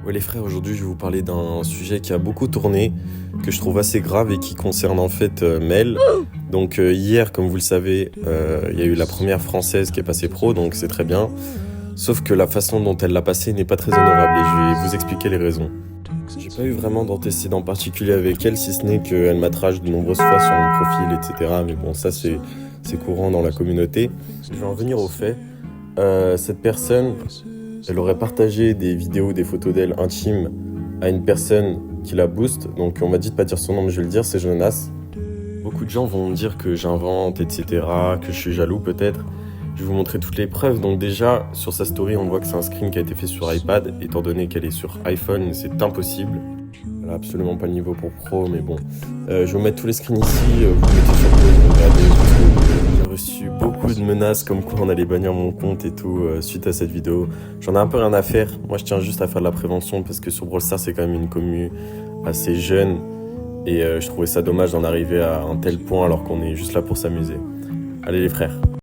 Ouais les frères, aujourd'hui je vais vous parler d'un sujet qui a beaucoup tourné, que je trouve assez grave et qui concerne en fait Mel. Donc hier, comme vous le savez, il y a eu la première française qui est passée pro, donc c'est très bien. Sauf que la façon dont elle l'a passée n'est pas très honorable et je vais vous expliquer les raisons. J'ai pas eu vraiment d'antécédents particuliers avec elle, si ce n'est qu'elle m'a trash de nombreuses fois sur mon profil, etc. Mais bon, ça c'est courant dans la communauté. Je vais en venir au fait. Cette personne, elle aurait partagé des vidéos, des photos d'elle intimes à une personne qui la booste. Donc on m'a dit de pas dire son nom, mais je vais le dire, c'est Jonas. Beaucoup de gens vont me dire que j'invente, etc., que je suis jaloux peut-être. Je vais vous montrer toutes les preuves. Donc déjà, sur sa story, on voit que c'est un screen qui a été fait sur iPad. Étant donné qu'elle est sur iPhone, c'est impossible. Elle a absolument pas le niveau pour pro, mais bon. Je vais vous mettre tous les screens ici. Vous mettez sur pause, vous regardez. J'ai reçu beaucoup de menaces comme quoi on allait bannir mon compte et tout suite à cette vidéo. J'en ai un peu rien à faire. Moi, je tiens juste à faire de la prévention parce que sur Brawl Stars, c'est quand même une commu assez jeune. Et je trouvais ça dommage d'en arriver à un tel point alors qu'on est juste là pour s'amuser. Allez les frères.